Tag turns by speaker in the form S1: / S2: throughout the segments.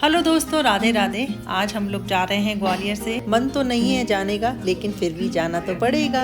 S1: Hello दोस्तों, राधे राधे। आज हम लोग जा रहे हैं ग्वालियर से। मन तो नहीं है जाने का, लेकिन फिर भी जाना तो पड़ेगा।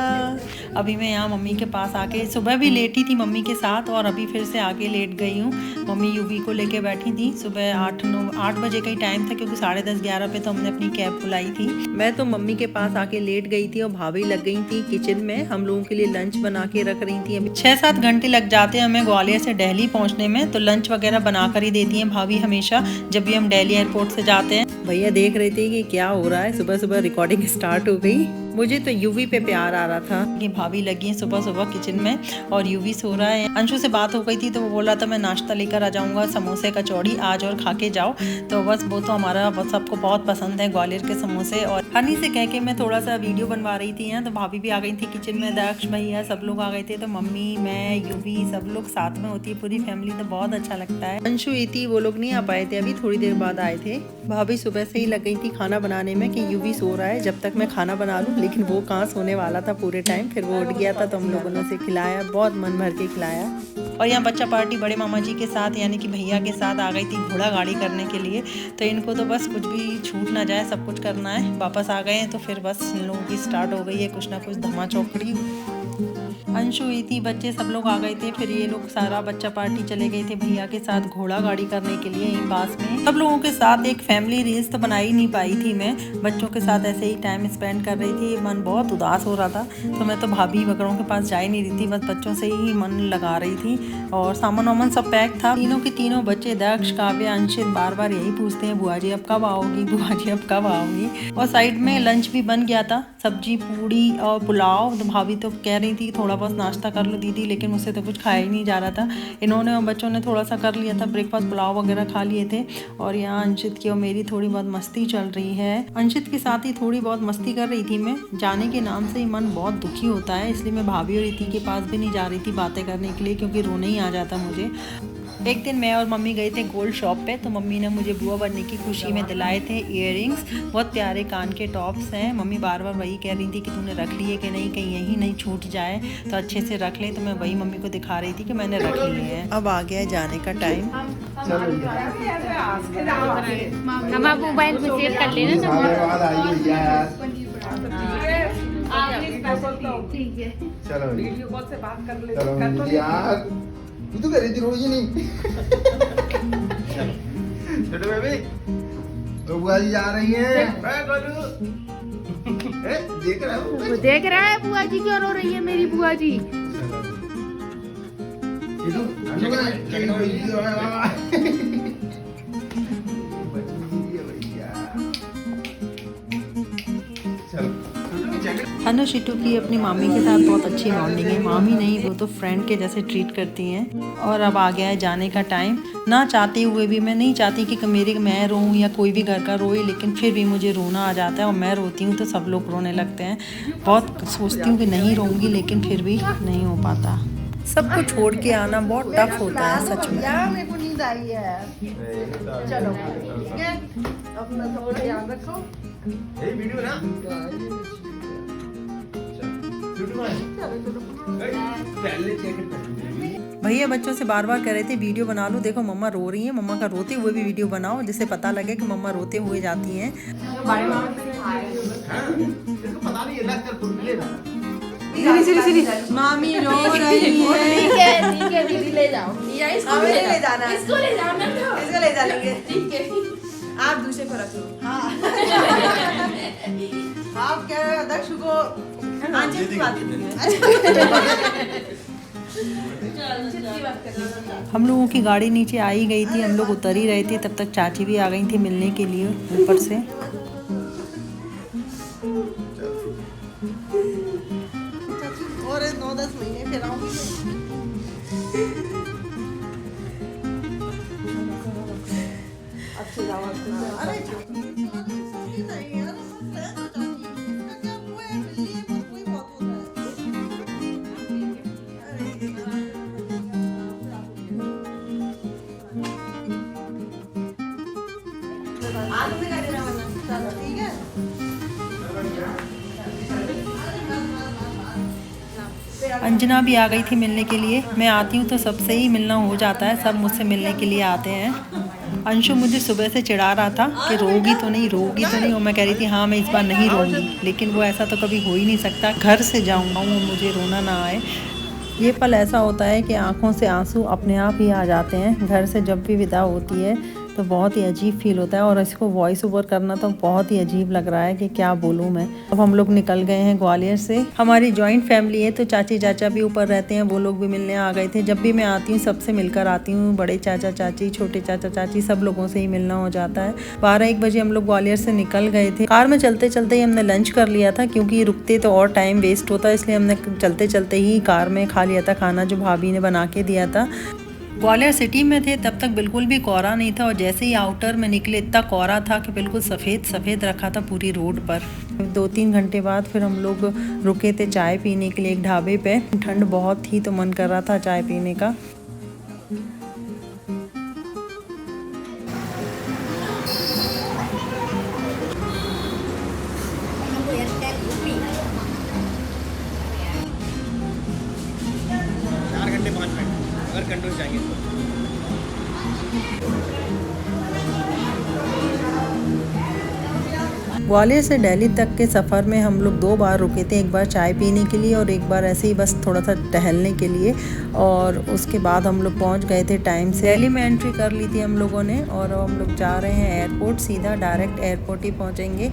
S1: अभी मैं यहाँ मम्मी के पास आके, सुबह भी लेटी थी मम्मी के साथ और अभी फिर से आके लेट गई हूँ। मम्मी यूवी को लेके बैठी थी। सुबह 8 बजे का ही टाइम था, क्योंकि 10:30-11 पे तो हमने अपनी कैब बुलाई थी। मैं तो मम्मी के पास आके लेट गई थी और भाभी लग गई थी किचन में हम लोगों के लिए लंच बना के रख रही थी। अभी 6-7 घंटे लग जाते हैं हमें ग्वालियर से दिल्ली पहुँचने में, तो लंच वगैरह बना कर ही देती हैं भाभी हमेशा जब भी हम दिल्ली एयरपोर्ट से जाते हैं। भैया देख रहे थे कि क्या हो रहा है। सुबह सुबह रिकॉर्डिंग स्टार्ट हो गई। मुझे तो यूवी पे प्यार आ रहा था कि भाभी लगी है सुबह सुबह किचन में और यूवी सो रहा है। अंशु से बात हो गई थी तो वो बोला था मैं नाश्ता लेकर आ जाऊंगा, समोसे कचौड़ी आज और खा के जाओ। तो बस वो तो हमारा सबको बहुत पसंद है ग्वालियर के समोसे। और हनी से कह के मैं थोड़ा सा वीडियो बनवा रही थी यहाँ, तो भाभी भी आ गई थी किचन में, दक्ष भैया सब लोग आ गए थे। तो मम्मी, मैं, यूवी सब लोग साथ में होती है पूरी फैमिली, तो बहुत अच्छा लगता है। अंशु, इति वो लोग नहीं आ पाए थे, अभी थोड़ी देर बाद आए थे। भाभी सुबह से ही लग गई थी खाना बनाने में कि यूवी सो रहा है जब तक मैं खाना बना लूं, लेकिन वो कहाँ सोने वाला था पूरे टाइम। फिर वो उठ गया था तो हम लोगों ने उसे खिलाया, बहुत मन भर के खिलाया। और यहाँ बच्चा पार्टी बड़े मामा जी के साथ यानी कि भैया के साथ आ गई थी घोड़ा गाड़ी करने के लिए। तो इनको तो बस कुछ भी छूट ना जाए, सब कुछ करना है। वापस आ गए हैं तो फिर बस इन लोगों की स्टार्ट हो गई है कुछ ना कुछ धमा चौकड़ी। अंशु, इति, बच्चे सब लोग आ गए थे। फिर ये लोग सारा बच्चा पार्टी चले गए थे भैया के साथ घोड़ा गाड़ी करने के लिए यहीं पास में। सब लोगों के साथ एक फैमिली रील्स तो बना ही नहीं पाई थी मैं, बच्चों के साथ ऐसे ही टाइम स्पेंड कर रही थी। मन बहुत उदास हो रहा था तो मैं तो भाभी वगैरह के पास जा ही नहीं रही थी, बस बच्चों से ही मन लगा रही थी। और सामान वामान सब पैक था। तीनों के तीनों बच्चे, दक्ष, काव्य, अंशित, बार बार यही पूछते हैं बुआ जी अब कब आओगी, बुआ जी अब कब आओगी। और साइड में लंच भी बन गया था, सब्जी, पूड़ी और पुलाव। तो भाभी तो कह रही थी थोड़ा बहुत नाश्ता कर लो दीदी, लेकिन मुझसे तो कुछ खाया ही नहीं जा रहा था। इन्होंने और बच्चों ने थोड़ा सा कर लिया था ब्रेकफास्ट, पुलाव वगैरह खा लिए थे। और यहाँ अंशित की और मेरी थोड़ी बहुत मस्ती चल रही है। अंशित के साथ ही थोड़ी बहुत मस्ती कर रही थी मैं। जाने के नाम से ही मन बहुत दुखी होता है, इसलिए मैं भाभी और इति के पास भी नहीं जा रही थी बातें करने के लिए, क्योंकि रोने ही आ जाता मुझे। एक दिन मैं और मम्मी गए थे गोल्ड शॉप पे, तो मम्मी ने मुझे बुआ बनने की खुशी में दिलाए थे इयररिंग्स। बहुत प्यारे कान के टॉप्स हैं। मम्मी बार बार वही कह रही थी कि तूने रख लिए कि नहीं, कहीं यही नहीं छूट जाए, तो अच्छे से रख ले। तो मैं वही मम्मी को दिखा रही थी कि मैंने रख लिए हैं। अब आ गया है जाने का टाइम।
S2: हम आप मोबाइल में सेव कर लेना ठीक है।
S3: चलो वीडियो कॉल से बात कर ले। चलो यार, तू तो कर रही थी रोज ही नहीं। छोटे बेबी, तो बुआ जी जा रही हैं। देख रहा है,
S2: वो देख रहा है बुआ जी क्यों रो रही है मेरी बुआ जी।
S1: अनु शिटू की अपनी मामी के साथ बहुत अच्छी बॉन्डिंग है। मामी नहीं, वो तो फ्रेंड के जैसे ट्रीट करती हैं। और अब आ गया है जाने का टाइम। ना चाहते हुए भी, मैं नहीं चाहती कि मैं रोऊं या कोई भी घर का रोए, लेकिन फिर भी मुझे रोना आ जाता है। और मैं रोती हूँ तो सब लोग रोने लगते हैं। बहुत सोचती हूँ कि नहीं रोऊंगी, लेकिन फिर भी नहीं हो पाता। सबको छोड़ के आना बहुत टफ होता है सच में।
S4: मेरे को नींद आई है। चलो ठीक है, अपना थोड़ा ध्यान रखो।
S3: ये वीडियो ना पहले चेक कर।
S1: भैया बच्चों से बार बार कह रहे थे वीडियो बना लो, देखो मम्मा रो रही हैं, मम्मा का रोते हुए भी वीडियो बनाओ, जिससे पता लगे कि मम्मा रोते हुए जाती हैं। मामी रो रही है।
S4: ठीक है दीदी ले जाओ, इसको ले जाना है, इसको ले जाना है, इसको ले जाएंगे। ठीक है, आप दूसरे को रख लो। हाँ आप कह रहे हो दक्ष को आंचल की बात
S1: हम लोगों की गाड़ी नीचे आ ही गई थी, हम लोग उतर ही रहे थे, तब तक चाची भी आ गई थी मिलने के लिए ऊपर से।
S4: और 9-10 महीने फिर आऊंगी। अच्छे जाओ, अरे
S1: अंजना भी आ गई थी मिलने के लिए। मैं आती हूँ तो सबसे ही मिलना हो जाता है, सब मुझसे मिलने के लिए आते हैं। अंशु मुझे सुबह से चिढ़ा रहा था कि रोगी तो नहीं और मैं कह रही थी हाँ मैं इस बार नहीं रोऊंगी, लेकिन वो ऐसा तो कभी हो ही नहीं सकता। घर से जाऊँगा वो मुझे रोना ना आए। ये पल ऐसा होता है कि आंखों से आंसू अपने आप ही आ जाते हैं। घर से जब भी विदा होती है तो बहुत ही अजीब फील होता है, और इसको वॉइस ओवर करना तो बहुत ही अजीब लग रहा है कि क्या बोलूँ मैं। अब हम लोग निकल गए हैं ग्वालियर से। हमारी जॉइंट फैमिली है तो चाची चाचा भी ऊपर रहते हैं, वो लोग भी मिलने आ गए थे। जब भी मैं आती हूँ सबसे मिलकर आती हूँ, बड़े चाचा चाची, छोटे चाचा चाची, सब लोगों से ही मिलना हो जाता है। 12-1 बजे हम लोग ग्वालियर से निकल गए थे। कार में चलते चलते ही हमने लंच कर लिया था, क्योंकि रुकते तो और टाइम वेस्ट होता, इसलिए हमने चलते चलते ही कार में खा लिया था खाना जो भाभी ने बना के दिया था। ग्वालियर सिटी में थे तब तक बिल्कुल भी कोहरा नहीं था, और जैसे ही आउटर में निकले इतना कोहरा था कि बिल्कुल सफ़ेद रखा था पूरी रोड पर। 2-3 घंटे बाद फिर हम लोग रुके थे चाय पीने के लिए एक ढाबे पे। ठंड बहुत थी तो मन कर रहा था चाय पीने का।
S5: कंट्रोल चाहिए।
S1: ग्वालियर से दिल्ली तक के सफ़र में हम लोग 2 बार रुके थे, एक बार चाय पीने के लिए और एक बार ऐसे ही बस थोड़ा सा टहलने के लिए। और उसके बाद हम लोग पहुंच गए थे टाइम से। दिल्ली में एंट्री कर ली थी हम लोगों ने, और हम लोग जा रहे हैं एयरपोर्ट, सीधा डायरेक्ट एयरपोर्ट ही पहुंचेंगे।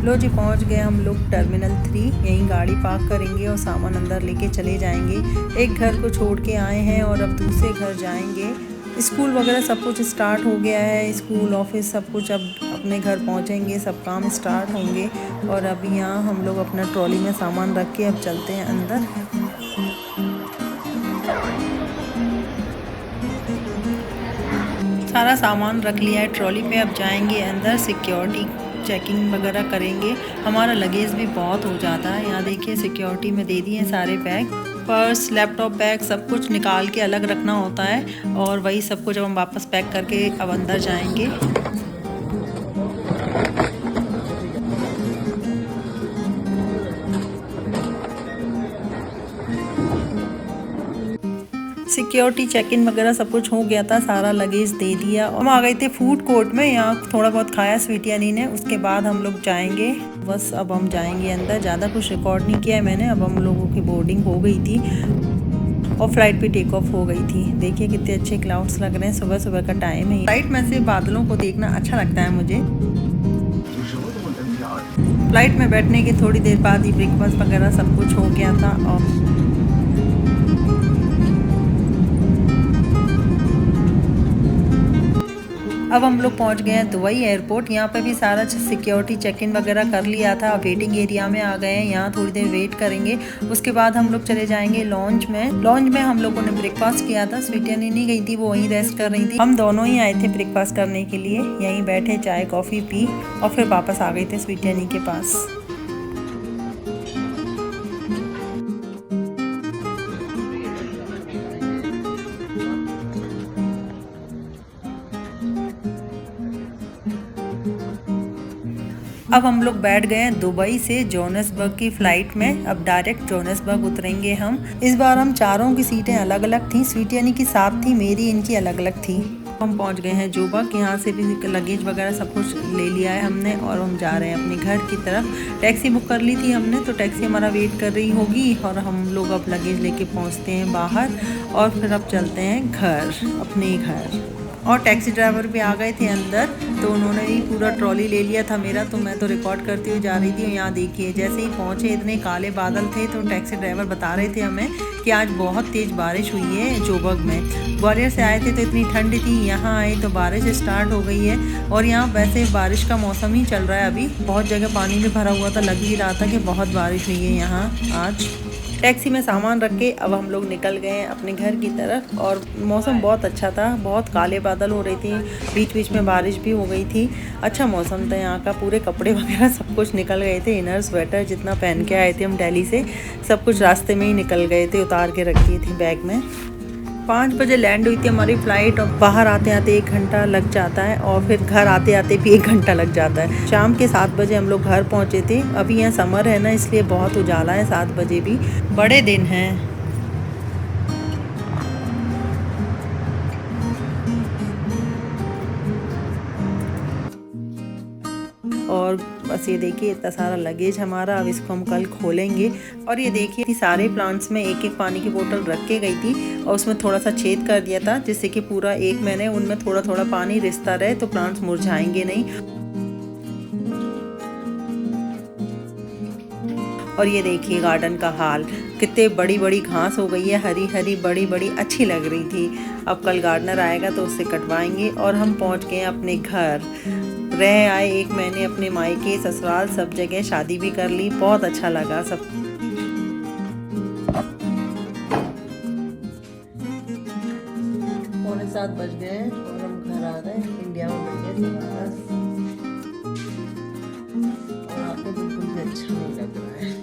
S1: लो जी पहुंच गए हम लोग टर्मिनल 3। यहीं गाड़ी पार्क करेंगे और सामान अंदर लेके चले जाएंगे। एक घर को छोड़ के आए हैं और अब दूसरे घर जाएंगे। स्कूल वगैरह सब कुछ स्टार्ट हो गया है, स्कूल ऑफिस सब कुछ। अब अपने घर पहुंचेंगे, सब काम स्टार्ट होंगे। और अब यहाँ हम लोग अपना ट्रॉली में सामान रख के अब चलते हैं अंदर। सारा सामान रख लिया है ट्रॉली पे, अब जाएंगे अंदर। सिक्योरिटी चेकिंग वगैरह करेंगे। हमारा लगेज भी बहुत हो जाता है। यहाँ देखिए सिक्योरिटी में दे दिए सारे बैग, पर्स, लैपटॉप बैग, सब कुछ निकाल के अलग रखना होता है। और वही सब कुछ अब हम वापस पैक करके अब अंदर जाएंगे। सिक्योरिटी चेक इन वगैरह सब कुछ हो गया था, सारा लगेज दे दिया। हम आ गए थे फूड कोर्ट में, यहाँ थोड़ा बहुत खाया स्वीटी यानी ने। उसके बाद हम लोग जाएंगे, बस अब हम जाएंगे अंदर। ज़्यादा कुछ रिकॉर्ड नहीं किया है मैंने। अब हम लोगों की बोर्डिंग हो गई थी और फ्लाइट भी टेक ऑफ हो गई थी। देखिए कितने अच्छे क्लाउड्स लग रहे हैं, सुबह सुबह का टाइम है। फ्लाइट में से बादलों को देखना अच्छा लगता है मुझे। फ्लाइट में बैठने के थोड़ी देर बाद ही ब्रेकफास्ट वगैरह सब कुछ हो गया था। और अब हम लोग पहुंच गए हैं दुबई एयरपोर्ट। यहाँ पे भी सारा सिक्योरिटी चेक इन वगैरह कर लिया था। वेटिंग एरिया में आ गए हैं, यहाँ थोड़ी देर वेट करेंगे। उसके बाद हम लोग चले जाएंगे लॉन्च में। लॉन्च में हम लोगों ने ब्रेकफास्ट किया था। स्वीटी नहीं गई थी, वो वहीं रेस्ट कर रही थी। हम दोनों ही आए थे ब्रेकफास्ट करने के लिए। यहीं बैठे, चाय कॉफ़ी पी और फिर वापस आ गए थे स्वीटी के पास। अब हम लोग बैठ गए हैं दुबई से जोहान्सबर्ग की फ़्लाइट में। अब डायरेक्ट जोहान्सबर्ग उतरेंगे हम। इस बार हम चारों की सीटें अलग अलग थी। स्वीटी यानी की साथ थी, मेरी इनकी अलग अलग थी। हम पहुंच गए हैं जोबक। यहाँ से भी लगेज वगैरह सब कुछ ले लिया है हमने और हम जा रहे हैं अपने घर की तरफ। टैक्सी बुक कर ली थी हमने, तो टैक्सी हमारा वेट कर रही होगी और हम लोग अब लगेज लेके पहुँचते हैं बाहर और फिर अब चलते हैं घर, अपने घर। और टैक्सी ड्राइवर भी आ गए थे अंदर, तो उन्होंने ही पूरा ट्रॉली ले लिया था मेरा। तो मैं तो रिकॉर्ड करती हुई जा रही थी। यहाँ देखिए जैसे ही पहुँचे इतने काले बादल थे, तो टैक्सी ड्राइवर बता रहे थे हमें कि आज बहुत तेज़ बारिश हुई है जोबक में। ग्वालियर से आए थे तो इतनी ठंड थी, यहाँ आए तो बारिश स्टार्ट हो गई है। और यहाँ वैसे बारिश का मौसम ही चल रहा है अभी। बहुत जगह पानी भी भरा हुआ था, लग ही रहा था कि बहुत बारिश हुई है यहाँ आज। टैक्सी में सामान रख के अब हम लोग निकल गए हैं अपने घर की तरफ। और मौसम बहुत अच्छा था, बहुत काले बादल हो रहे थे, बीच बीच में बारिश भी हो गई थी। अच्छा मौसम था यहाँ का। पूरे कपड़े वगैरह सब कुछ निकल गए थे, इनर स्वेटर जितना पहन के आए थे हम दिल्ली से, सब कुछ रास्ते में ही निकल गए थे, उतार के रख दिए थे बैग में। 5 बजे लैंड हुई थी हमारी फ़्लाइट और बाहर आते आते 1 घंटा लग जाता है और फिर घर आते आते भी 1 घंटा लग जाता है। शाम के 7 बजे हम लोग घर पहुँचे थे। अभी यहाँ समर है ना, इसलिए बहुत उजाला है 7 बजे भी। बड़े दिन हैं। और बस ये देखिए इतना सारा लगेज हमारा, अब इसको हम कल खोलेंगे। और ये देखिए सारे प्लांट्स में एक एक पानी की बोतल रख के गई थी और उसमें थोड़ा सा छेद कर दिया था जिससे कि पूरा 1 महीने उनमें थोड़ा थोड़ा पानी रिसता रहे तो प्लांट्स मुरझाएंगे नहीं। और ये देखिए गार्डन का हाल, कितने बड़ी बड़ी घास हो गई है, हरी हरी बड़ी बड़ी, अच्छी लग रही थी। अब कल गार्डनर आएगा तो उससे कटवाएंगे। और हम पहुंच गए अपने घर। रह आए 1 महीने अपने मायके ससुराल सब जगह, शादी भी कर ली, बहुत अच्छा लगा सब। पौने 7 बज गए और हम घर आ गए, इंडिया में बैठे थे बस। और आपको बिल्कुल भी अच्छा नहीं लग रहा है।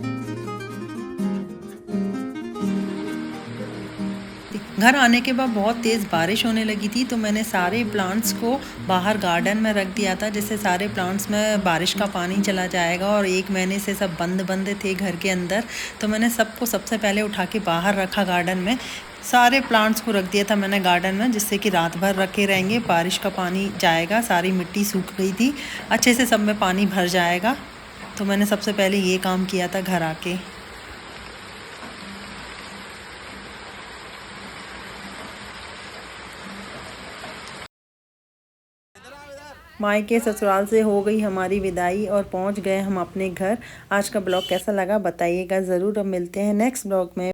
S1: घर आने के बाद बहुत तेज़ बारिश होने लगी थी तो मैंने सारे प्लांट्स को बाहर गार्डन में रख दिया था, जिससे सारे प्लांट्स में बारिश का पानी चला जाएगा। और 1 महीने से सब बंद थे घर के अंदर, तो मैंने सबको सबसे पहले उठा के बाहर रखा गार्डन में। सारे प्लांट्स को रख दिया था मैंने गार्डन में, जिससे कि रात भर रखे रहेंगे, बारिश का पानी जाएगा। सारी मिट्टी सूख गई थी, अच्छे से सब में पानी भर जाएगा। तो मैंने सबसे पहले ये काम किया था घर आके। मायके ससुराल से हो गई हमारी विदाई और पहुंच गए हम अपने घर। आज का ब्लॉग कैसा लगा बताइएगा ज़रूर। अब मिलते हैं नेक्स्ट ब्लॉग में।